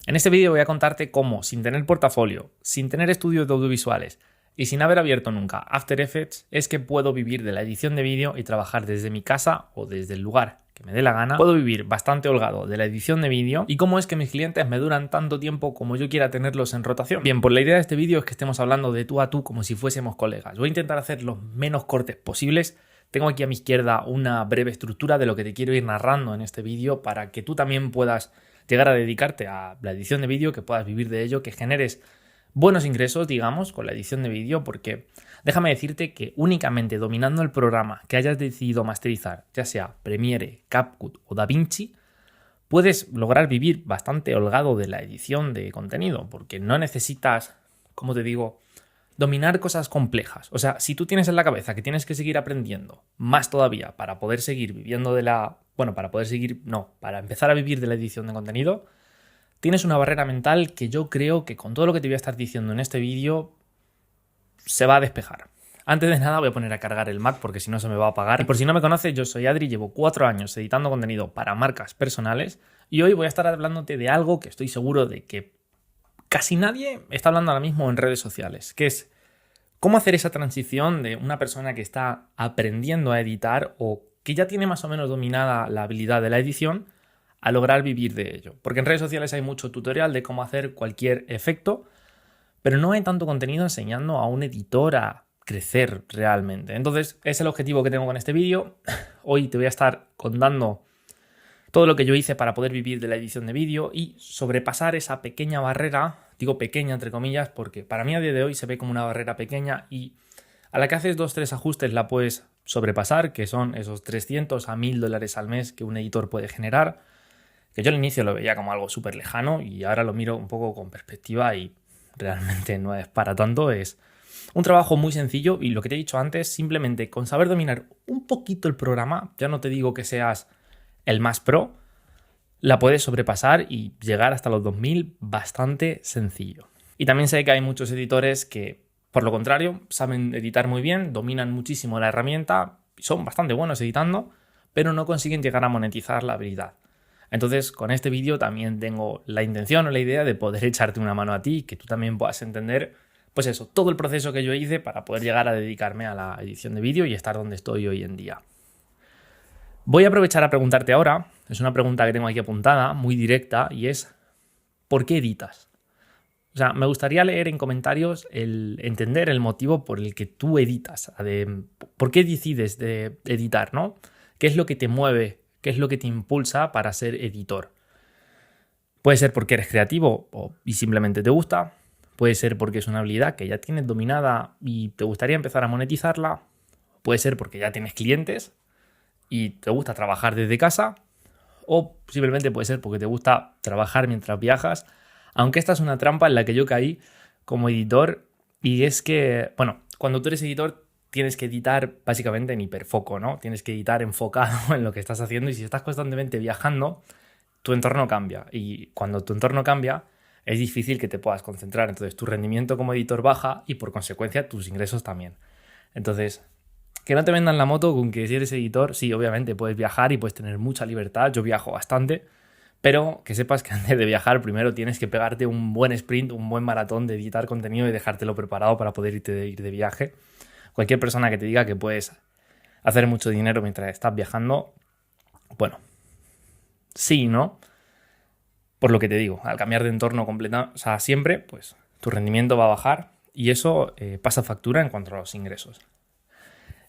En este vídeo voy a contarte cómo, sin tener portafolio, sin tener estudios de audiovisuales y sin haber abierto nunca After Effects, es que puedo vivir de la edición de vídeo y trabajar desde mi casa o desde el lugar que me dé la gana. Puedo vivir bastante holgado de la edición de vídeo y cómo es que mis clientes me duran tanto tiempo como yo quiera tenerlos en rotación. Bien, pues la idea de este vídeo es que estemos hablando de tú a tú como si fuésemos colegas. Voy a intentar hacer los menos cortes posibles. Tengo aquí a mi izquierda una breve estructura de lo que te quiero ir narrando en este vídeo para que tú también puedas llegar a dedicarte a la edición de vídeo, que puedas vivir de ello, que generes buenos ingresos, digamos, con la edición de vídeo, porque déjame decirte que únicamente dominando el programa que hayas decidido masterizar, ya sea Premiere, CapCut o DaVinci, puedes lograr vivir bastante holgado de la edición de contenido, porque no necesitas, como te digo, dominar cosas complejas. O sea, si tú tienes en la cabeza que tienes que seguir aprendiendo más todavía para poder seguir viviendo de la... Bueno, para empezar a vivir de la edición de contenido, tienes una barrera mental que yo creo que con todo lo que te voy a estar diciendo en este vídeo se va a despejar. Antes de nada voy a poner a cargar el Mac porque si no se me va a apagar. Y por si no me conoces, yo soy Adri, llevo 4 años editando contenido para marcas personales y hoy voy a estar hablándote de algo que estoy seguro de que casi nadie está hablando ahora mismo en redes sociales, que es cómo hacer esa transición de una persona que está aprendiendo a editar o que ya tiene más o menos dominada la habilidad de la edición a lograr vivir de ello. Porque en redes sociales hay mucho tutorial de cómo hacer cualquier efecto, pero no hay tanto contenido enseñando a un editor a crecer realmente. Entonces, es el objetivo que tengo con este vídeo. Hoy te voy a estar contando todo lo que yo hice para poder vivir de la edición de vídeo y sobrepasar esa pequeña barrera, digo pequeña entre comillas, porque para mí a día de hoy se ve como una barrera pequeña y a la que haces 2-3 ajustes la puedes sobrepasar, que son esos 300 a $1000 al mes que un editor puede generar, que yo al inicio lo veía como algo súper lejano y ahora lo miro un poco con perspectiva y realmente no es para tanto, es un trabajo muy sencillo y lo que te he dicho antes, simplemente con saber dominar un poquito el programa, ya no te digo que seas el más pro, la puedes sobrepasar y llegar hasta los 2000 bastante sencillo. Y también sé que hay muchos editores que, por lo contrario, saben editar muy bien, dominan muchísimo la herramienta, son bastante buenos editando, pero no consiguen llegar a monetizar la habilidad. Entonces, con este vídeo también tengo la intención o la idea de poder echarte una mano a ti, que tú también puedas entender, pues eso, todo el proceso que yo hice para poder llegar a dedicarme a la edición de vídeo y estar donde estoy hoy en día. Voy a aprovechar a preguntarte ahora, es una pregunta que tengo aquí apuntada, muy directa, y es ¿por qué editas? O sea, me gustaría leer en comentarios entender el motivo por el que tú editas, por qué decides de editar, ¿no? ¿Qué es lo que te mueve? ¿Qué es lo que te impulsa para ser editor? Puede ser porque eres creativo y simplemente te gusta, puede ser porque es una habilidad que ya tienes dominada y te gustaría empezar a monetizarla, puede ser porque ya tienes clientes y te gusta trabajar desde casa, o simplemente puede ser porque te gusta trabajar mientras viajas, aunque esta es una trampa en la que yo caí como editor, y es que, bueno, cuando tú eres editor tienes que editar básicamente en hiperfoco, ¿no? Tienes que editar enfocado en lo que estás haciendo y si estás constantemente viajando, tu entorno cambia y cuando tu entorno cambia es difícil que te puedas concentrar, entonces tu rendimiento como editor baja y por consecuencia tus ingresos también. Entonces, que no te vendan la moto con que si eres editor, sí, obviamente puedes viajar y puedes tener mucha libertad, yo viajo bastante, pero que sepas que antes de viajar primero tienes que pegarte un buen sprint, un buen maratón de editar contenido y dejártelo preparado para poder ir de viaje. Cualquier persona que te diga que puedes hacer mucho dinero mientras estás viajando, bueno, sí, ¿no? Por lo que te digo, al cambiar de entorno completo, o sea, siempre, pues tu rendimiento va a bajar y eso pasa factura en cuanto a los ingresos.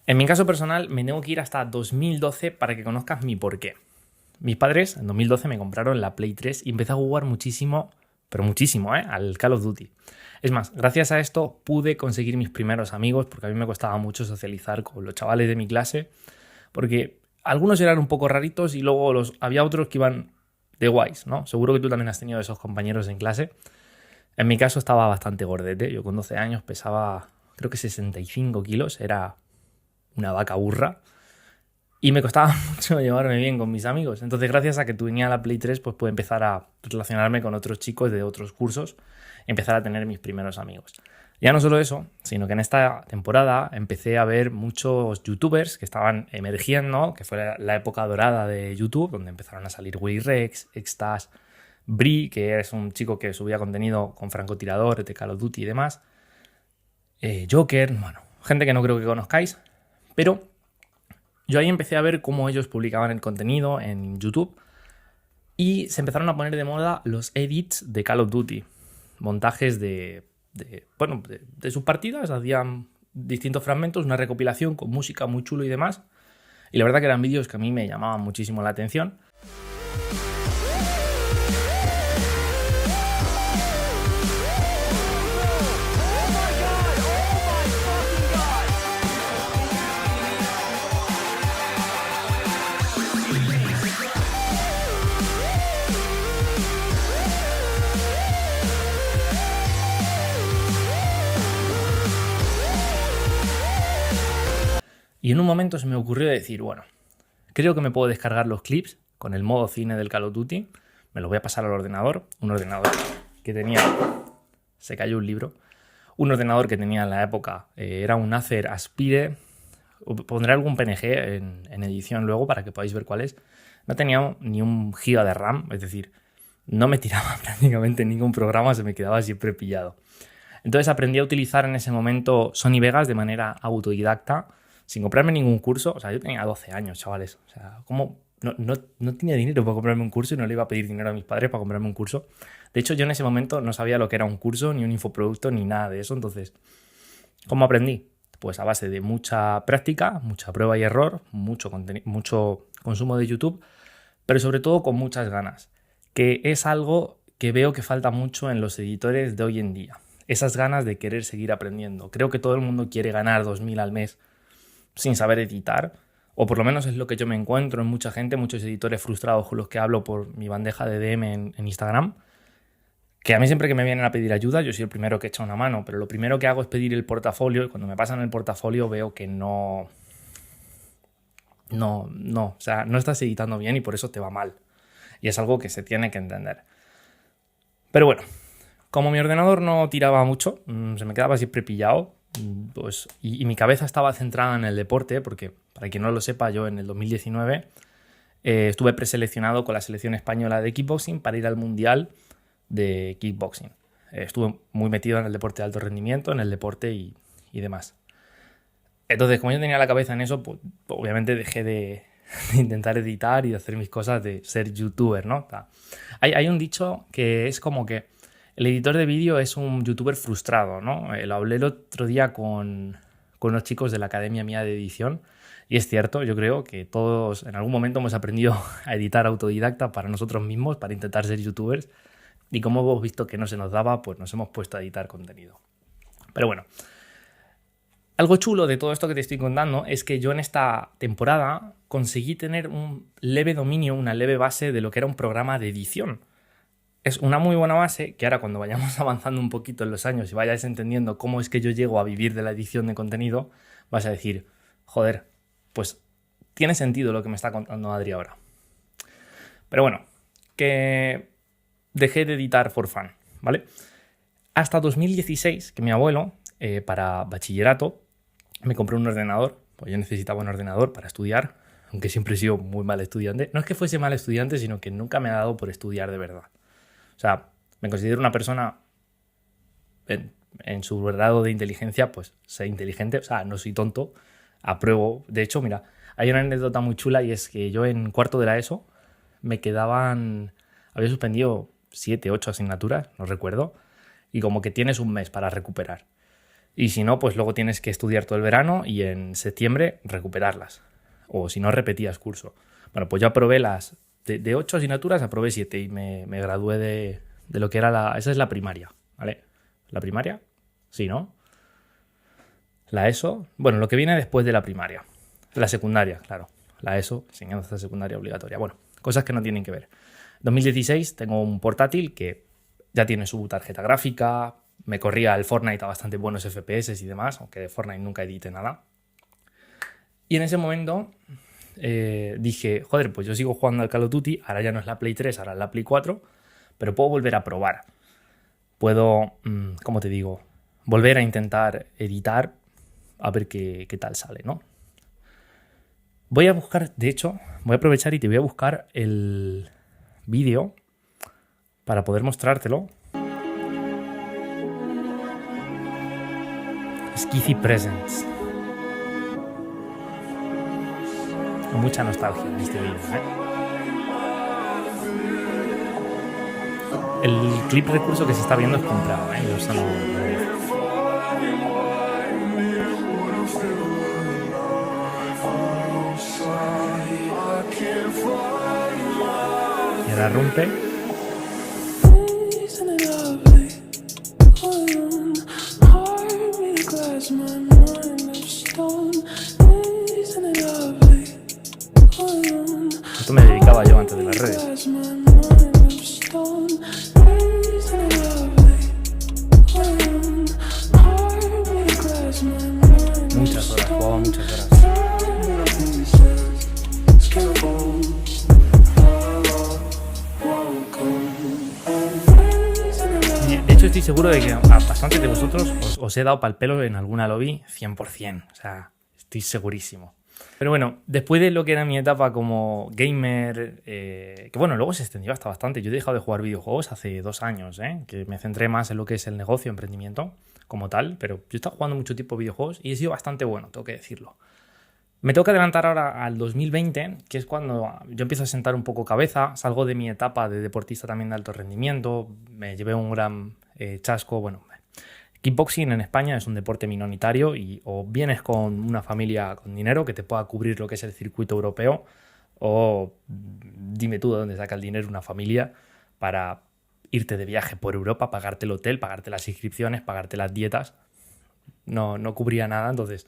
En mi caso personal, me tengo que ir hasta 2012 para que conozcas mi porqué. Mis padres en 2012 me compraron la Play 3 y empecé a jugar muchísimo, pero muchísimo, al Call of Duty. Es más, gracias a esto pude conseguir mis primeros amigos, porque a mí me costaba mucho socializar con los chavales de mi clase, porque algunos eran un poco raritos y luego había otros que iban de guays, ¿no? Seguro que tú también has tenido esos compañeros en clase. En mi caso estaba bastante gordete, yo con 12 años pesaba creo que 65 kilos, era una vaca burra. Y me costaba mucho llevarme bien con mis amigos. Entonces, gracias a que tenía la Play 3, pues pude empezar a relacionarme con otros chicos de otros cursos, empezar a tener mis primeros amigos. Ya no solo eso, sino que en esta temporada empecé a ver muchos youtubers que estaban emergiendo, que fue la época dorada de YouTube, donde empezaron a salir Willy Rex, Extas, Bri, que es un chico que subía contenido con francotiradores de Call of Duty y demás. Joker, bueno, gente que no creo que conozcáis, pero yo ahí empecé a ver cómo ellos publicaban el contenido en YouTube y se empezaron a poner de moda los edits de Call of Duty, montajes de sus partidas, hacían distintos fragmentos, una recopilación con música muy chulo y demás, y la verdad que eran vídeos que a mí me llamaban muchísimo la atención. Y en un momento se me ocurrió decir, bueno, creo que me puedo descargar los clips con el modo cine del Call of Duty, me los voy a pasar al ordenador, un ordenador que tenía, se cayó un libro, un ordenador que tenía en la época, era un Acer Aspire, pondré algún PNG en edición luego para que podáis ver cuál es, no tenía ni un giga de RAM, es decir, no me tiraba prácticamente ningún programa, se me quedaba siempre pillado. Entonces aprendí a utilizar en ese momento Sony Vegas de manera autodidacta, sin comprarme ningún curso. O sea, yo tenía 12 años, chavales. O sea, ¿cómo? No tenía dinero para comprarme un curso y no le iba a pedir dinero a mis padres para comprarme un curso. De hecho, yo en ese momento no sabía lo que era un curso, ni un infoproducto, ni nada de eso. Entonces, ¿cómo aprendí? Pues a base de mucha práctica, mucha prueba y error, mucho consumo de YouTube, pero sobre todo con muchas ganas, que es algo que veo que falta mucho en los editores de hoy en día. Esas ganas de querer seguir aprendiendo. Creo que todo el mundo quiere ganar 2.000 al mes sin saber editar, o por lo menos es lo que yo me encuentro en mucha gente, muchos editores frustrados con los que hablo por mi bandeja de DM en Instagram, que a mí siempre que me vienen a pedir ayuda, yo soy el primero que echa una mano, pero lo primero que hago es pedir el portafolio, y cuando me pasan el portafolio veo que no, o sea, no estás editando bien y por eso te va mal, y es algo que se tiene que entender. Pero bueno, como mi ordenador no tiraba mucho, se me quedaba siempre pillado, pues, y mi cabeza estaba centrada en el deporte, porque para quien no lo sepa, yo en el 2019 estuve preseleccionado con la selección española de kickboxing para ir al mundial de kickboxing. Estuve muy metido en el deporte de alto rendimiento, en el deporte y demás. Entonces, como yo tenía la cabeza en eso, pues obviamente dejé de intentar editar y de hacer mis cosas de ser youtuber, ¿no? Hay un dicho que es como que el editor de vídeo es un youtuber frustrado, ¿no? Lo hablé el otro día con unos chicos de la academia mía de edición y es cierto, yo creo que todos en algún momento hemos aprendido a editar autodidacta para nosotros mismos, para intentar ser youtubers, y como hemos visto que no se nos daba, pues nos hemos puesto a editar contenido. Pero bueno, algo chulo de todo esto que te estoy contando es que yo en esta temporada conseguí tener un leve dominio, una leve base de lo que era un programa de edición. Es una muy buena base que ahora cuando vayamos avanzando un poquito en los años y vayáis entendiendo cómo es que yo llego a vivir de la edición de contenido, vas a decir, joder, pues tiene sentido lo que me está contando Adri ahora. Pero bueno, que dejé de editar for fun, ¿vale? Hasta 2016, que mi abuelo, para bachillerato, me compró un ordenador, pues yo necesitaba un ordenador para estudiar, aunque siempre he sido muy mal estudiante. No es que fuese mal estudiante, sino que nunca me ha dado por estudiar de verdad. O sea, me considero una persona en su grado de inteligencia, pues sé inteligente, o sea, no soy tonto, apruebo. De hecho, mira, hay una anécdota muy chula y es que yo en cuarto de la ESO había suspendido 7, 8 asignaturas, no recuerdo, y como que tienes un mes para recuperar. Y si no, pues luego tienes que estudiar todo el verano y en septiembre recuperarlas. O si no, repetías curso. Bueno, pues yo aprobé de 8 asignaturas aprobé 7 y me gradué de lo que era esa es la primaria, ¿vale? ¿La primaria? Sí, ¿no? La ESO, bueno, lo que viene después de la primaria. La secundaria, claro. La ESO, enseñanza secundaria obligatoria. Bueno, cosas que no tienen que ver. En 2016 tengo un portátil que ya tiene su tarjeta gráfica, me corría el Fortnite a bastante buenos FPS y demás, aunque de Fortnite nunca edité nada. Y en ese momento dije, joder, pues yo sigo jugando al Call of Duty, ahora ya no es la Play 3, ahora es la Play 4, pero puedo volver a probar. Puedo, ¿cómo te digo? Volver a intentar editar a ver qué tal sale, ¿no? Voy a buscar, de hecho, voy a aprovechar y te voy a buscar el vídeo para poder mostrártelo. Skiffy Presents. Con mucha nostalgia en este vídeo, El clip recurso que se está viendo es comprado, Yo eso no... Y ahora rompe. Esto me dedicaba yo antes de las redes. Muchas horas, jugaba muchas horas. De hecho, estoy seguro de que a bastantes de vosotros os he dado pal pelo en alguna lobby 100%. O sea, estoy segurísimo. Pero bueno, después de lo que era mi etapa como gamer, que bueno, luego se extendió hasta bastante. Yo he dejado de jugar videojuegos hace 2 años, que me centré más en lo que es el negocio, emprendimiento como tal. Pero yo he estado jugando mucho tiempo videojuegos y he sido bastante bueno, tengo que decirlo. Me tengo que adelantar ahora al 2020, que es cuando yo empiezo a sentar un poco cabeza, salgo de mi etapa de deportista también de alto rendimiento, me llevé un gran chasco. Bueno, kickboxing en España es un deporte minoritario y o vienes con una familia con dinero que te pueda cubrir lo que es el circuito europeo, o dime tú de dónde saca el dinero una familia para irte de viaje por Europa, pagarte el hotel, pagarte las inscripciones, pagarte las dietas. No cubría nada, entonces...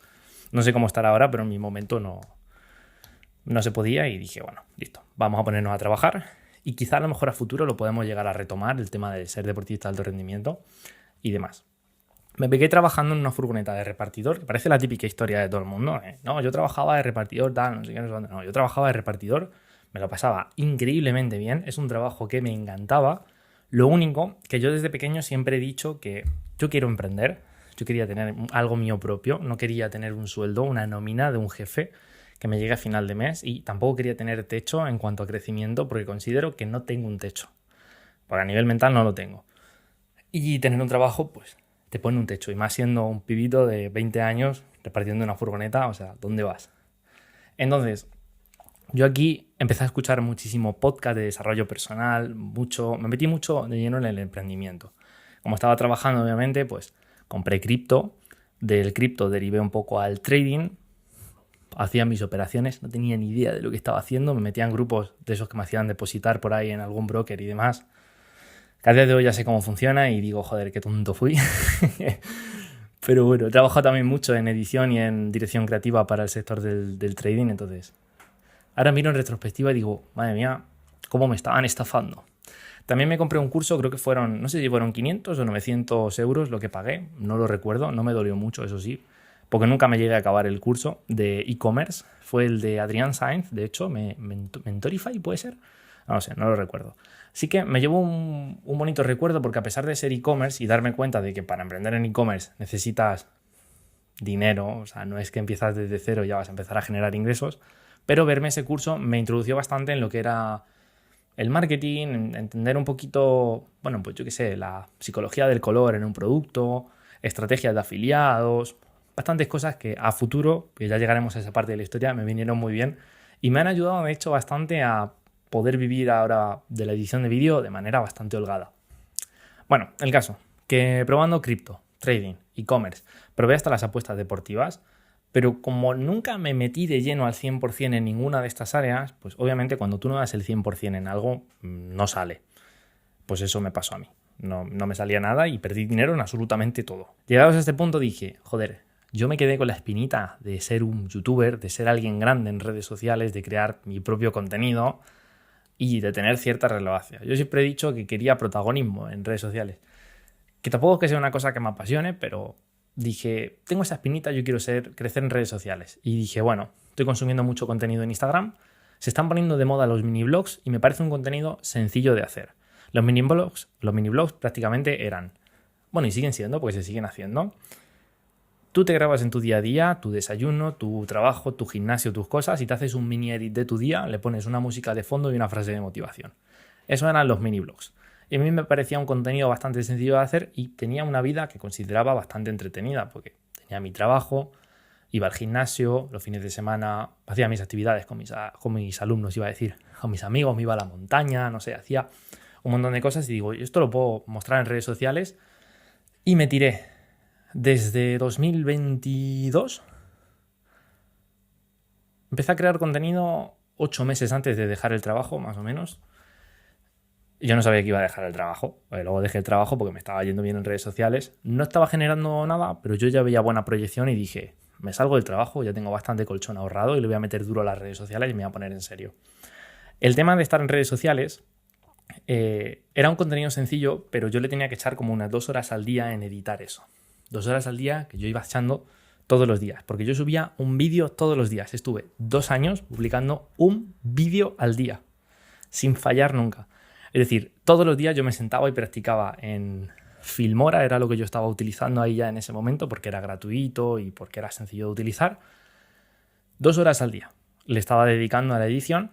No sé cómo estará ahora, pero en mi momento no se podía y dije, bueno, listo, vamos a ponernos a trabajar y quizá a lo mejor a futuro lo podemos llegar a retomar, el tema de ser deportista de alto rendimiento y demás. Me pegué trabajando en una furgoneta de repartidor, que parece la típica historia de todo el mundo. No, yo trabajaba de repartidor, tal, no sé qué, no sé dónde. No, yo trabajaba de repartidor, me lo pasaba increíblemente bien, es un trabajo que me encantaba. Lo único que yo desde pequeño siempre he dicho que yo quiero emprender. Yo quería tener algo mío propio, no quería tener un sueldo, una nómina de un jefe que me llegue a final de mes y tampoco quería tener techo en cuanto a crecimiento porque considero que no tengo un techo. Porque a nivel mental no lo tengo. Y tener un trabajo, pues, te pone un techo. Y más siendo un pibito de 20 años repartiendo una furgoneta, o sea, ¿dónde vas? Entonces, yo aquí empecé a escuchar muchísimo podcast de desarrollo personal, me metí mucho de lleno en el emprendimiento. Como estaba trabajando, obviamente, pues... compré cripto, del cripto derivé un poco al trading, hacía mis operaciones, no tenía ni idea de lo que estaba haciendo, me metía en grupos de esos que me hacían depositar por ahí en algún broker y demás. Cada día de hoy ya sé cómo funciona y digo, joder, qué tonto fui. Pero bueno, he trabajado también mucho en edición y en dirección creativa para el sector del trading, entonces ahora miro en retrospectiva y digo, madre mía, cómo me estaban estafando. También me compré un curso, creo que fueron, no sé si fueron 500 o 900 euros lo que pagué, no lo recuerdo, no me dolió mucho, eso sí, porque nunca me llegué a acabar el curso de e-commerce. Fue el de Adrián Sainz, de hecho, Mentorify, ¿puede ser? No sé, no lo recuerdo. Así que me llevo un bonito recuerdo porque a pesar de ser e-commerce y darme cuenta de que para emprender en e-commerce necesitas dinero, o sea, no es que empiezas desde cero y ya vas a empezar a generar ingresos, pero verme ese curso me introdució bastante en lo que era el marketing, entender un poquito, bueno, pues yo qué sé, la psicología del color en un producto, estrategias de afiliados, bastantes cosas que a futuro, que ya llegaremos a esa parte de la historia, me vinieron muy bien y me han ayudado, de hecho, bastante a poder vivir ahora de la edición de vídeo de manera bastante holgada. Bueno, el caso, que probando cripto, trading, e-commerce, probé hasta las apuestas deportivas, pero como nunca me metí de lleno al 100% en ninguna de estas áreas, pues obviamente cuando tú no das el 100% en algo, no sale. Pues eso me pasó a mí. No me salía nada y perdí dinero en absolutamente todo. Llegados a este punto dije, joder, yo me quedé con la espinita de ser un youtuber, de ser alguien grande en redes sociales, de crear mi propio contenido y de tener cierta relevancia. Yo siempre he dicho que quería protagonismo en redes sociales. Que tampoco es que sea una cosa que me apasione, pero dije, tengo esa espinita, yo quiero crecer en redes sociales. Y dije, bueno, estoy consumiendo mucho contenido en Instagram, se están poniendo de moda los mini blogs y me parece un contenido sencillo de hacer. Los mini blogs prácticamente eran, bueno, y siguen siendo, porque se siguen haciendo. Tú te grabas en tu día a día, tu desayuno, tu trabajo, tu gimnasio, tus cosas, y te haces un mini edit de tu día, le pones una música de fondo y una frase de motivación. Eso eran los mini blogs. Y a mí me parecía un contenido bastante sencillo de hacer y tenía una vida que consideraba bastante entretenida porque tenía mi trabajo, iba al gimnasio, los fines de semana hacía mis actividades con mis alumnos, iba a decir, con mis amigos, me iba a la montaña, no sé, hacía un montón de cosas y digo, esto lo puedo mostrar en redes sociales y me tiré desde 2022. Empecé a crear contenido 8 meses antes de dejar el trabajo, más o menos. Yo no sabía que iba a dejar el trabajo. Luego dejé el trabajo porque me estaba yendo bien en redes sociales. No estaba generando nada, pero yo ya veía buena proyección y dije, me salgo del trabajo, ya tengo bastante colchón ahorrado y le voy a meter duro a las redes sociales y me voy a poner en serio. El tema de estar en redes sociales era un contenido sencillo, pero yo le tenía que echar como unas 2 horas al día en editar eso. 2 horas al día que yo iba echando todos los días, porque yo subía un vídeo todos los días. Estuve 2 años publicando un vídeo al día, sin fallar nunca. Es decir, todos los días yo me sentaba y practicaba en Filmora, era lo que yo estaba utilizando ahí ya en ese momento, porque era gratuito y porque era sencillo de utilizar. 2 horas al día le estaba dedicando a la edición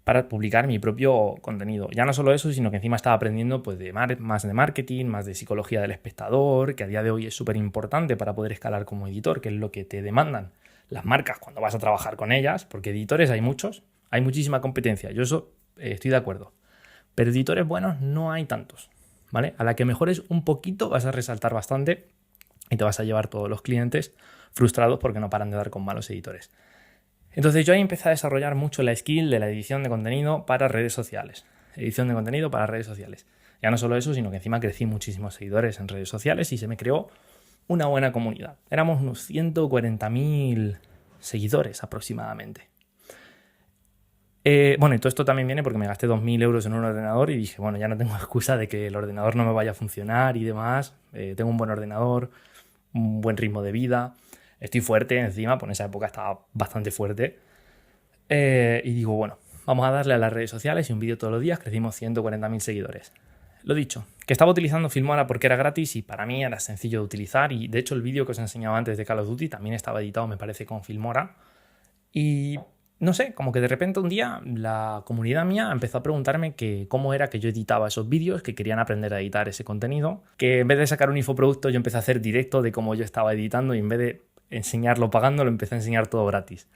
para publicar mi propio contenido. Ya no solo eso, sino que encima estaba aprendiendo pues, más de marketing, más de psicología del espectador, que a día de hoy es súper importante para poder escalar como editor, que es lo que te demandan las marcas cuando vas a trabajar con ellas, porque editores hay muchos, hay muchísima competencia, yo eso estoy de acuerdo. Pero editores buenos no hay tantos, ¿vale? A la que mejores un poquito vas a resaltar bastante y te vas a llevar todos los clientes frustrados porque no paran de dar con malos editores. Entonces yo ahí empecé a desarrollar mucho la skill de la edición de contenido para redes sociales. Edición de contenido para redes sociales. Ya no solo eso, sino que encima crecí muchísimos seguidores en redes sociales y se me creó una buena comunidad. Éramos unos 140.000 seguidores aproximadamente. Y todo esto también viene porque me gasté 2.000 euros en un ordenador y dije, bueno, ya no tengo excusa de que el ordenador no me vaya a funcionar y demás. Tengo un buen ordenador, un buen ritmo de vida, estoy fuerte encima, por esa época estaba bastante fuerte. Y digo, bueno, vamos a darle a las redes sociales y un vídeo todos los días, crecimos 140.000 seguidores. Lo dicho, que estaba utilizando Filmora porque era gratis y para mí era sencillo de utilizar y de hecho el vídeo que os enseñaba antes de Call of Duty también estaba editado, me parece, con Filmora. Y no sé, como que de repente un día la comunidad mía empezó a preguntarme que cómo era que yo editaba esos vídeos, que querían aprender a editar ese contenido, que en vez de sacar un infoproducto yo empecé a hacer directo de cómo yo estaba editando y en vez de enseñarlo pagando lo empecé a enseñar todo gratis.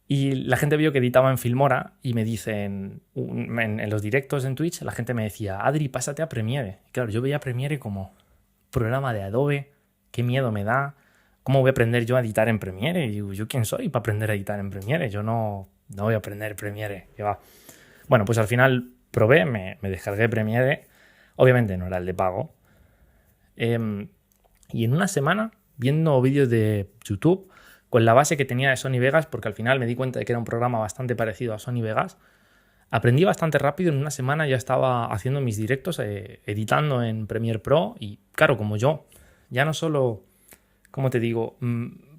Y la gente vio que editaba en Filmora y me dicen, en los directos en Twitch, la gente me decía, Adri, pásate a Premiere. Y claro, yo veía Premiere como programa de Adobe, qué miedo me da. ¿Cómo voy a aprender yo a editar en Premiere? Y digo, ¿yo quién soy para aprender a editar en Premiere? Yo no voy a aprender Premiere. Bueno, pues al final probé, me descargué Premiere. Obviamente no era el de pago. Y en una semana, viendo vídeos de YouTube, con la base que tenía de Sony Vegas, porque al final me di cuenta de que era un programa bastante parecido a Sony Vegas, aprendí bastante rápido. En una semana ya estaba haciendo mis directos, editando en Premiere Pro. Y claro, como yo ya no solo... como te digo,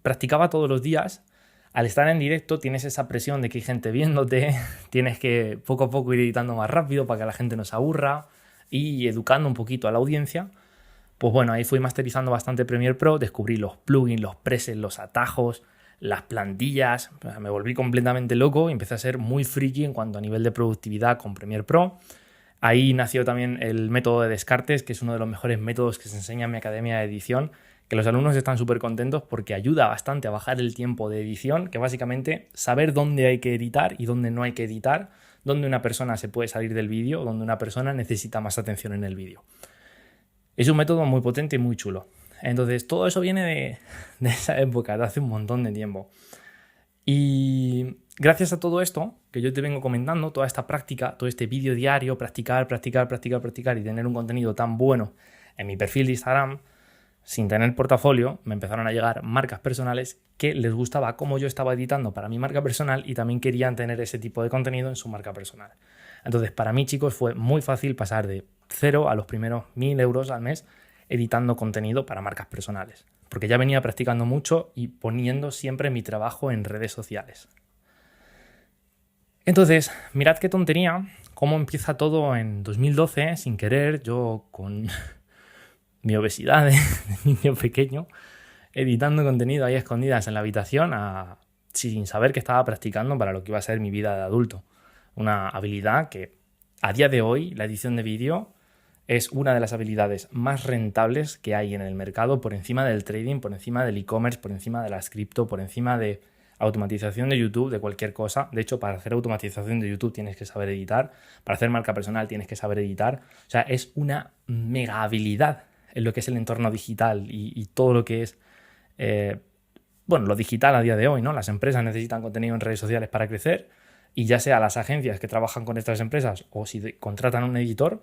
practicaba todos los días. Al estar en directo tienes esa presión de que hay gente viéndote, tienes que poco a poco ir editando más rápido para que la gente no se aburra y educando un poquito a la audiencia. Pues bueno, ahí fui masterizando bastante Premiere Pro, descubrí los plugins, los presets, los atajos, las plantillas, me volví completamente loco y empecé a ser muy friki en cuanto a nivel de productividad con Premiere Pro. Ahí nació también el método de descartes, que es uno de los mejores métodos que se enseña en mi academia de edición, que los alumnos están súper contentos porque ayuda bastante a bajar el tiempo de edición, que básicamente saber dónde hay que editar y dónde no hay que editar, dónde una persona se puede salir del vídeo, dónde una persona necesita más atención en el vídeo. Es un método muy potente y muy chulo. Entonces, todo eso viene de esa época, de hace un montón de tiempo. Y gracias a todo esto que yo te vengo comentando, toda esta práctica, todo este vídeo diario, practicar y tener un contenido tan bueno en mi perfil de Instagram, sin tener portafolio, me empezaron a llegar marcas personales que les gustaba cómo yo estaba editando para mi marca personal y también querían tener ese tipo de contenido en su marca personal. Entonces, para mí, chicos, fue muy fácil pasar de 0 a los primeros 1.000 euros al mes editando contenido para marcas personales, porque ya venía practicando mucho y poniendo siempre mi trabajo en redes sociales. Entonces, mirad qué tontería, cómo empieza todo en 2012, sin querer, yo con mi obesidad de niño pequeño, editando contenido ahí a escondidas en la habitación sin saber que estaba practicando para lo que iba a ser mi vida de adulto. Una habilidad que a día de hoy, la edición de vídeo, es una de las habilidades más rentables que hay en el mercado, por encima del trading, por encima del e-commerce, por encima de las cripto, por encima de automatización de YouTube, de cualquier cosa. De hecho, para hacer automatización de YouTube tienes que saber editar, para hacer marca personal tienes que saber editar. O sea, es una mega habilidad en lo que es el entorno digital y todo lo que es, lo digital a día de hoy, ¿no? Las empresas necesitan contenido en redes sociales para crecer y ya sea las agencias que trabajan con estas empresas o si contratan un editor,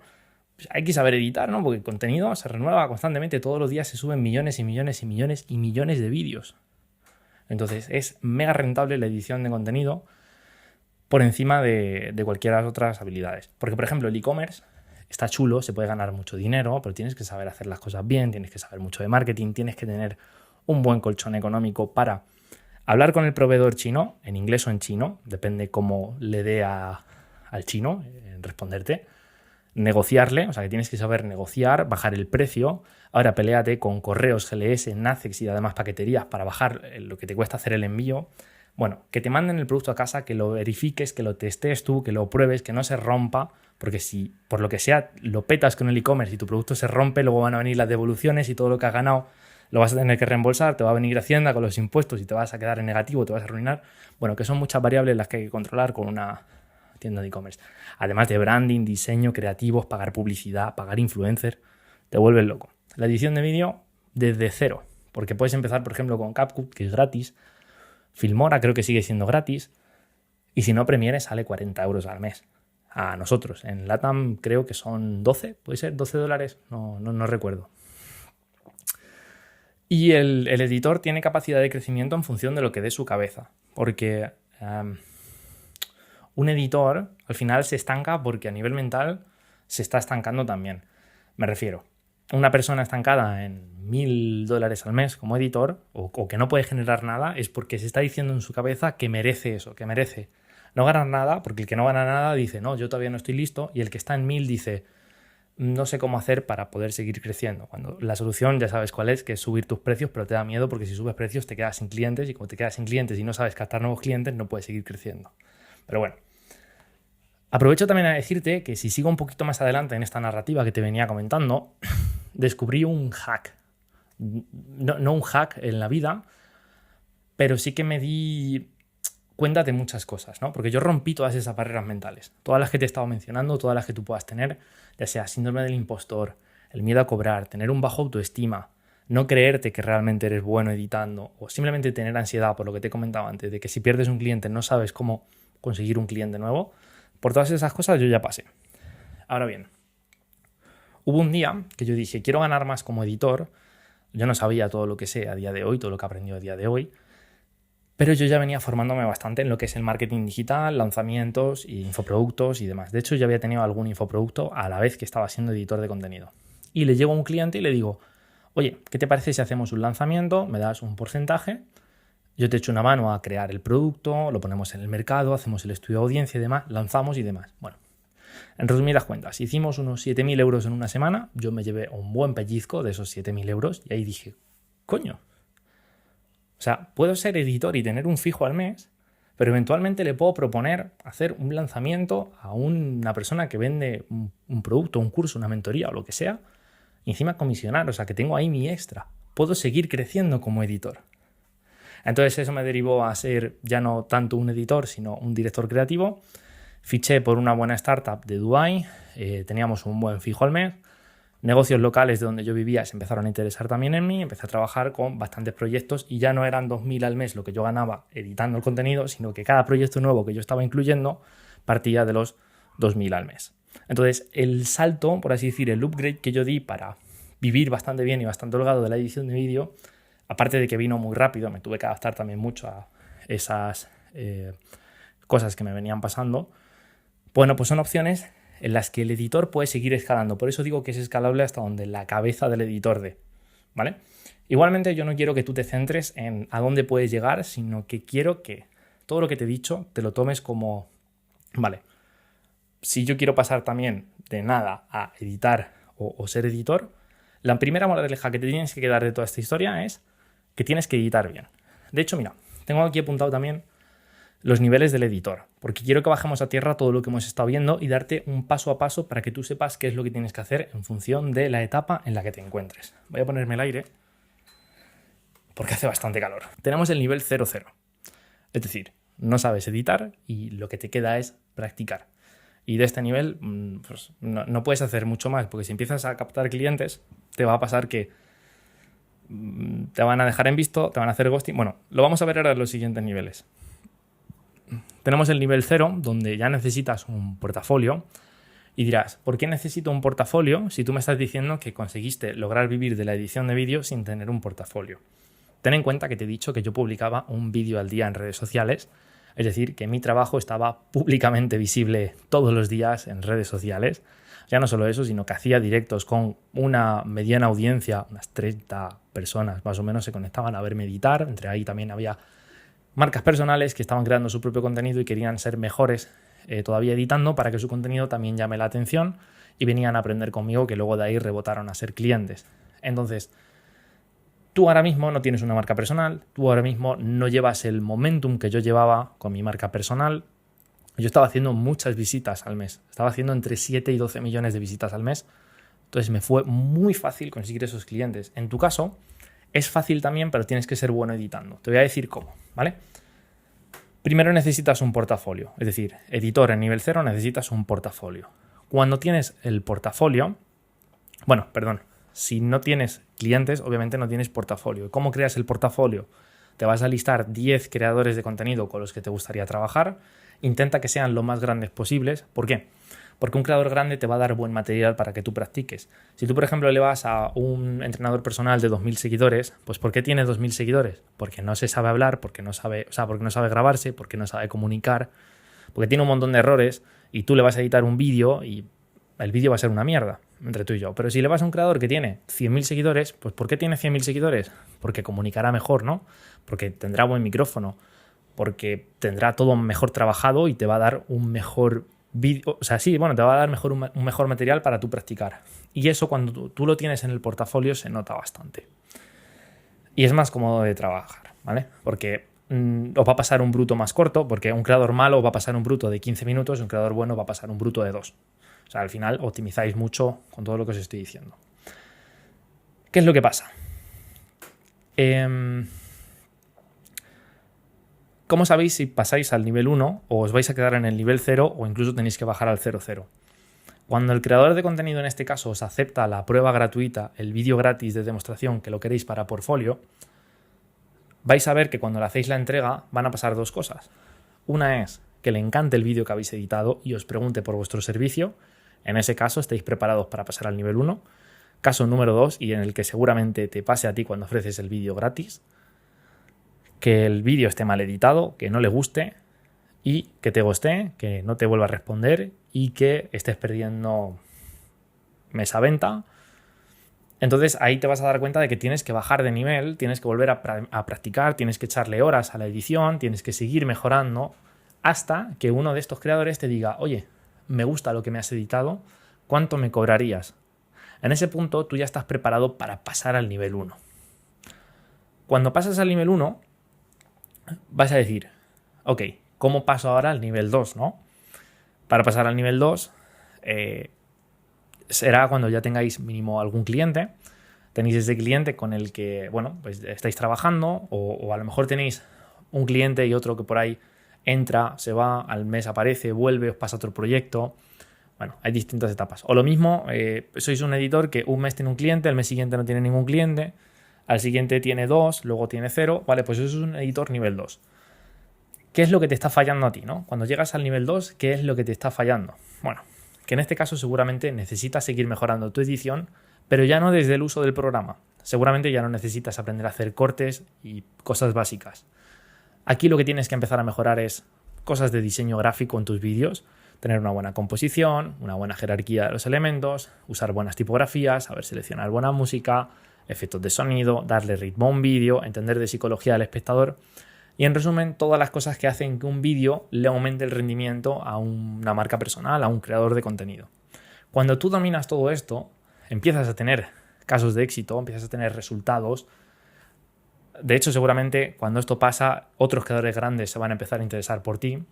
pues hay que saber editar, ¿no? Porque el contenido se renueva constantemente, todos los días se suben millones y millones y millones y millones de vídeos. Entonces es mega rentable la edición de contenido por encima de cualquiera de las otras habilidades. Porque, por ejemplo, el e-commerce está chulo, se puede ganar mucho dinero, pero tienes que saber hacer las cosas bien, tienes que saber mucho de marketing, tienes que tener un buen colchón económico para hablar con el proveedor chino, en inglés o en chino, depende cómo le dé al chino en responderte. Negociarle, o sea que tienes que saber negociar, bajar el precio. Ahora peléate con correos, GLS, Nacex y además paqueterías para bajar lo que te cuesta hacer el envío. Bueno, que te manden el producto a casa, que lo verifiques, que lo testes tú, que lo pruebes, que no se rompa, porque si por lo que sea lo petas con el e-commerce y tu producto se rompe, luego van a venir las devoluciones y todo lo que has ganado lo vas a tener que reembolsar, te va a venir Hacienda con los impuestos y te vas a quedar en negativo, te vas a arruinar. Bueno, que son muchas variables las que hay que controlar con una tienda de e-commerce. Además de branding, diseño, creativos, pagar publicidad, pagar influencers, te vuelves loco. La edición de vídeo desde cero, porque puedes empezar, por ejemplo, con CapCut, que es gratis. Filmora creo que sigue siendo gratis. Y si no, Premiere sale 40 euros al mes. A nosotros. En LATAM creo que son 12, ¿puede ser? $12. No recuerdo. Y el editor tiene capacidad de crecimiento en función de lo que dé su cabeza. Porque un editor al final se estanca porque a nivel mental se está estancando también. Me refiero, una persona estancada en $1.000 al mes como editor o que no puede generar nada es porque se está diciendo en su cabeza que merece eso, que merece no ganar nada, porque el que no gana nada dice, no, yo todavía no estoy listo, y el que está en 1.000 dice, no sé cómo hacer para poder seguir creciendo. Cuando la solución ya sabes cuál es, que es subir tus precios, pero te da miedo porque si subes precios te quedas sin clientes y como te quedas sin clientes y no sabes captar nuevos clientes no puedes seguir creciendo. Pero bueno, aprovecho también a decirte que si sigo un poquito más adelante en esta narrativa que te venía comentando, descubrí un hack. No un hack en la vida, pero sí que me di cuenta de muchas cosas, ¿no? Porque yo rompí todas esas barreras mentales, todas las que te he estado mencionando, todas las que tú puedas tener, ya sea síndrome del impostor, el miedo a cobrar, tener un bajo autoestima, no creerte que realmente eres bueno editando o simplemente tener ansiedad por lo que te he comentado antes, de que si pierdes un cliente no sabes cómo conseguir un cliente nuevo. Por todas esas cosas yo ya pasé. Ahora bien, hubo un día que yo dije, quiero ganar más como editor. Yo no sabía todo lo que sé a día de hoy, todo lo que he aprendido a día de hoy, pero yo ya venía formándome bastante en lo que es el marketing digital, lanzamientos, infoproductos y demás. De hecho, ya había tenido algún infoproducto a la vez que estaba siendo editor de contenido. Y le llego a un cliente y le digo, oye, ¿qué te parece si hacemos un lanzamiento? Me das un porcentaje, yo te echo una mano a crear el producto, lo ponemos en el mercado, hacemos el estudio de audiencia y demás, lanzamos y demás. Bueno, en resumidas cuentas, hicimos unos 7.000 euros en una semana, yo me llevé un buen pellizco de esos 7.000 euros y ahí dije, coño, o sea, puedo ser editor y tener un fijo al mes, pero eventualmente le puedo proponer hacer un lanzamiento a una persona que vende un producto, un curso, una mentoría o lo que sea, y encima comisionar, o sea, que tengo ahí mi extra. Puedo seguir creciendo como editor. Entonces eso me derivó a ser ya no tanto un editor, sino un director creativo. Fiché por una buena startup de Dubái, teníamos un buen fijo al mes. Negocios locales de donde yo vivía se empezaron a interesar también en mí, empecé a trabajar con bastantes proyectos y ya no eran 2.000 al mes lo que yo ganaba editando el contenido, sino que cada proyecto nuevo que yo estaba incluyendo partía de los 2.000 al mes. Entonces el salto, por así decir, el upgrade que yo di para vivir bastante bien y bastante holgado de la edición de vídeo, aparte de que vino muy rápido, me tuve que adaptar también mucho a esas cosas que me venían pasando, bueno, pues son opciones en las que el editor puede seguir escalando. Por eso digo que es escalable hasta donde la cabeza del editor dé, ¿vale? Igualmente yo no quiero que tú te centres en a dónde puedes llegar, sino que quiero que todo lo que te he dicho te lo tomes como, vale, si yo quiero pasar también de nada a editar o ser editor, la primera moraleja que te tienes que quedar de toda esta historia es que tienes que editar bien. De hecho, mira, tengo aquí apuntado también los niveles del editor, porque quiero que bajemos a tierra todo lo que hemos estado viendo y darte un paso a paso para que tú sepas qué es lo que tienes que hacer en función de la etapa en la que te encuentres. Voy a ponerme el aire porque hace bastante calor. Tenemos el nivel 00, es decir, no sabes editar y lo que te queda es practicar. Y de este nivel pues, no puedes hacer mucho más, porque si empiezas a captar clientes te va a pasar que te van a dejar en visto, te van a hacer ghosting. Bueno, lo vamos a ver ahora en los siguientes niveles. Tenemos el nivel 0, donde ya necesitas un portafolio. Y dirás, ¿por qué necesito un portafolio si tú me estás diciendo que conseguiste lograr vivir de la edición de vídeo sin tener un portafolio? Ten en cuenta que te he dicho que yo publicaba un vídeo al día en redes sociales, es decir, que mi trabajo estaba públicamente visible todos los días en redes sociales. Ya no solo eso, sino que hacía directos con una mediana audiencia, unas 30 personas más o menos se conectaban a verme editar. Entre ahí también había marcas personales que estaban creando su propio contenido y querían ser mejores todavía editando para que su contenido también llame la atención y venían a aprender conmigo, que luego de ahí rebotaron a ser clientes. Entonces, tú ahora mismo no tienes una marca personal, tú ahora mismo no llevas el momentum que yo llevaba con mi marca personal. Yo estaba haciendo muchas visitas al mes, estaba haciendo entre 7 y 12 millones de visitas al mes, entonces me fue muy fácil conseguir esos clientes. En tu caso, es fácil también, pero tienes que ser bueno editando. Te voy a decir cómo, ¿vale? Primero necesitas un portafolio, es decir, editor en nivel 0 necesitas un portafolio. Cuando tienes el portafolio, si no tienes clientes, obviamente no tienes portafolio. ¿Cómo creas el portafolio? Te vas a listar 10 creadores de contenido con los que te gustaría trabajar. Intenta que sean lo más grandes posibles. ¿Por qué? Porque un creador grande te va a dar buen material para que tú practiques. Si tú, por ejemplo, le vas a un entrenador personal de 2.000 seguidores, pues ¿por qué tiene 2.000 seguidores? Porque no se sabe hablar, porque no sabe grabarse, porque no sabe comunicar, porque tiene un montón de errores y tú le vas a editar un vídeo y el vídeo va a ser una mierda entre tú y yo. Pero si le vas a un creador que tiene 100.000 seguidores, pues ¿por qué tiene 100.000 seguidores? Porque comunicará mejor, ¿no? Porque tendrá buen micrófono, porque tendrá todo mejor trabajado y te va a dar un mejor vídeo. O sea, sí, bueno, te va a dar un mejor material para tú practicar. Y eso cuando tú lo tienes en el portafolio se nota bastante. Y es más cómodo de trabajar, ¿vale? Porque os va a pasar un bruto más corto, porque un creador malo va a pasar un bruto de 15 minutos y un creador bueno va a pasar un bruto de 2. O sea, al final optimizáis mucho con todo lo que os estoy diciendo. ¿Qué es lo que pasa? ¿Cómo sabéis si pasáis al nivel 1 o os vais a quedar en el nivel 0 o incluso tenéis que bajar al 0,0? Cuando el creador de contenido, en este caso, os acepta la prueba gratuita, el vídeo gratis de demostración que lo queréis para portfolio, vais a ver que cuando le hacéis la entrega van a pasar dos cosas. Una es que le encante el vídeo que habéis editado y os pregunte por vuestro servicio. En ese caso estáis preparados para pasar al nivel 1. Caso número 2, y en el que seguramente te pase a ti cuando ofreces el vídeo gratis, que el vídeo esté mal editado, que no le guste y que te ghostee, que no te vuelva a responder y que estés perdiendo mesa venta. Entonces ahí te vas a dar cuenta de que tienes que bajar de nivel, tienes que volver a practicar, tienes que echarle horas a la edición, tienes que seguir mejorando hasta que uno de estos creadores te diga, oye, me gusta lo que me has editado, ¿cuánto me cobrarías? En ese punto tú ya estás preparado para pasar al nivel 1. Cuando pasas al nivel 1, vas a decir, ok, ¿cómo paso ahora al nivel 2, no? Para pasar al nivel 2, será cuando ya tengáis mínimo algún cliente, tenéis ese cliente con el que, bueno, pues estáis trabajando, o a lo mejor tenéis un cliente y otro que por ahí entra, se va, al mes aparece, vuelve, os pasa otro proyecto. Bueno, hay distintas etapas. O lo mismo, sois un editor que un mes tiene un cliente, el mes siguiente no tiene ningún cliente, al siguiente tiene 2, luego tiene 0. Vale, pues eso es un editor nivel 2. ¿Qué es lo que te está fallando a ti, no? Cuando llegas al nivel 2, ¿qué es lo que te está fallando? Bueno, que en este caso seguramente necesitas seguir mejorando tu edición, pero ya no desde el uso del programa. Seguramente ya no necesitas aprender a hacer cortes y cosas básicas. Aquí lo que tienes que empezar a mejorar es cosas de diseño gráfico en tus vídeos, tener una buena composición, una buena jerarquía de los elementos, usar buenas tipografías, saber seleccionar buena música, efectos de sonido, darle ritmo a un vídeo, entender de psicología del espectador y, en resumen, todas las cosas que hacen que un vídeo le aumente el rendimiento a una marca personal, a un creador de contenido. Cuando tú dominas todo esto, empiezas a tener casos de éxito, empiezas a tener resultados, De hecho, seguramente cuando esto pasa, otros creadores grandes se van a empezar a interesar por ti.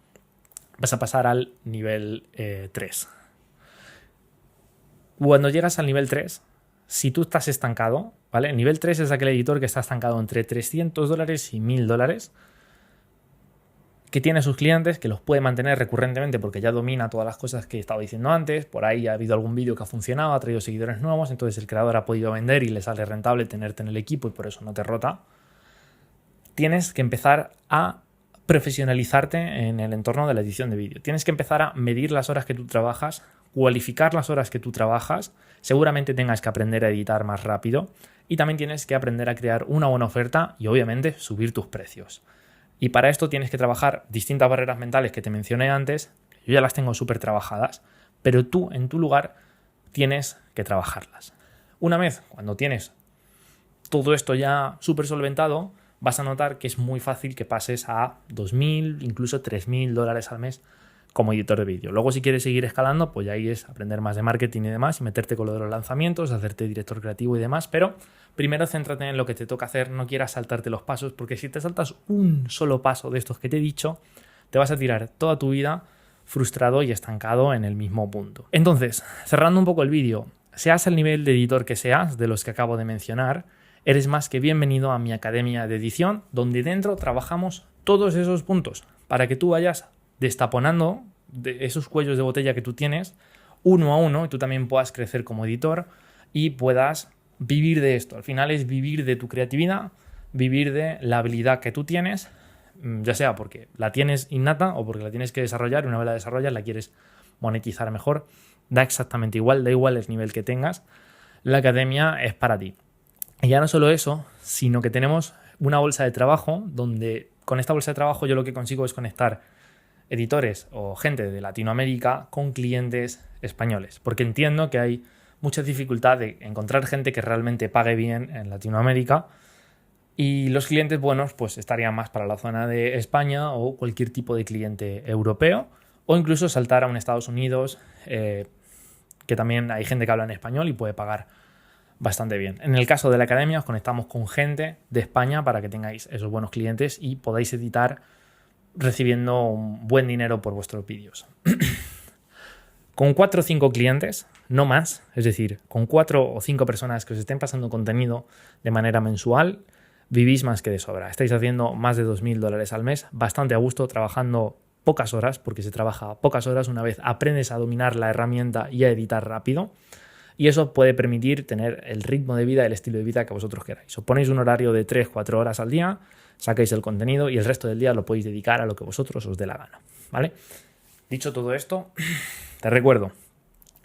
Vas a pasar al nivel 3. Cuando llegas al nivel 3, si tú estás estancado, ¿vale? El nivel 3 es aquel editor que está estancado entre $300 y $1000, que tiene sus clientes, que los puede mantener recurrentemente porque ya domina todas las cosas que he estado diciendo antes. Por ahí ha habido algún vídeo que ha funcionado, ha traído seguidores nuevos, entonces el creador ha podido vender y le sale rentable tenerte en el equipo y por eso no te rota. Tienes que empezar a profesionalizarte en el entorno de la edición de vídeo. Tienes que empezar a medir las horas que tú trabajas, cualificar las horas que tú trabajas. Seguramente tengas que aprender a editar más rápido y también tienes que aprender a crear una buena oferta y obviamente subir tus precios. Y para esto tienes que trabajar distintas barreras mentales que te mencioné antes. Yo ya las tengo súper trabajadas, pero tú en tu lugar tienes que trabajarlas. Una vez cuando tienes todo esto ya súper solventado, vas a notar que es muy fácil que pases a $2000, incluso $3000 al mes como editor de vídeo. Luego, si quieres seguir escalando, pues ahí es aprender más de marketing y demás y meterte con lo de los lanzamientos, hacerte director creativo y demás, pero primero céntrate en lo que te toca hacer, no quieras saltarte los pasos, porque si te saltas un solo paso de estos que te he dicho, te vas a tirar toda tu vida frustrado y estancado en el mismo punto. Entonces, cerrando un poco el vídeo, seas el nivel de editor que seas, de los que acabo de mencionar, eres más que bienvenido a mi academia de edición, donde dentro trabajamos todos esos puntos para que tú vayas destaponando de esos cuellos de botella que tú tienes uno a uno y tú también puedas crecer como editor y puedas vivir de esto. Al final es vivir de tu creatividad, vivir de la habilidad que tú tienes, ya sea porque la tienes innata o porque la tienes que desarrollar y una vez la desarrollas la quieres monetizar mejor. Da exactamente igual, da igual el nivel que tengas. La academia es para ti. Y ya no solo eso, sino que tenemos una bolsa de trabajo donde con esta bolsa de trabajo yo lo que consigo es conectar editores o gente de Latinoamérica con clientes españoles, porque entiendo que hay mucha dificultad de encontrar gente que realmente pague bien en Latinoamérica y los clientes buenos pues estarían más para la zona de España o cualquier tipo de cliente europeo o incluso saltar a un Estados Unidos que también hay gente que habla en español y puede pagar bastante bien. En el caso de la academia os conectamos con gente de España para que tengáis esos buenos clientes y podáis editar recibiendo un buen dinero por vuestros vídeos. Con 4 o 5 clientes, no más, es decir, con 4 o 5 personas que os estén pasando contenido de manera mensual, vivís más que de sobra. Estáis haciendo más de $2000 al mes, bastante a gusto, trabajando pocas horas, porque se trabaja pocas horas una vez aprendes a dominar la herramienta y a editar rápido. Y eso puede permitir tener el ritmo de vida, el estilo de vida que vosotros queráis. Os ponéis un horario de 3-4 horas al día, sacáis el contenido y el resto del día lo podéis dedicar a lo que vosotros os dé la gana, ¿vale? Dicho todo esto, te recuerdo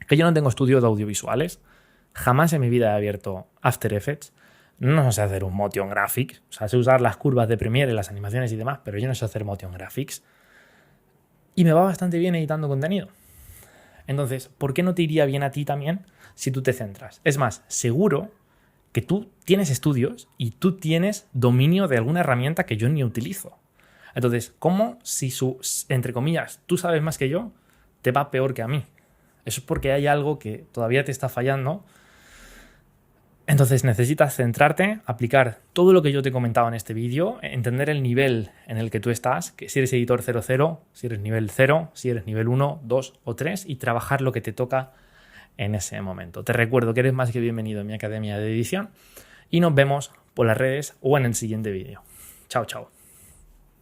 que yo no tengo estudios de audiovisuales, jamás en mi vida he abierto After Effects, no sé hacer un motion graphics, o sea, sé usar las curvas de Premiere, las animaciones y demás, pero yo no sé hacer motion graphics y me va bastante bien editando contenido. Entonces, ¿por qué no te iría bien a ti también si tú te centras? Es más, seguro que tú tienes estudios y tú tienes dominio de alguna herramienta que yo ni utilizo. Entonces, ¿cómo si entre comillas, tú sabes más que yo, te va peor que a mí? Eso es porque hay algo que todavía te está fallando. Entonces necesitas centrarte, aplicar todo lo que yo te he comentado en este vídeo, entender el nivel en el que tú estás, que si eres editor 00, si eres nivel 0, si eres nivel 1, 2 o 3 y trabajar lo que te toca en ese momento. Te recuerdo que eres más que bienvenido en mi academia de edición y nos vemos por las redes o en el siguiente vídeo. Chao, chao.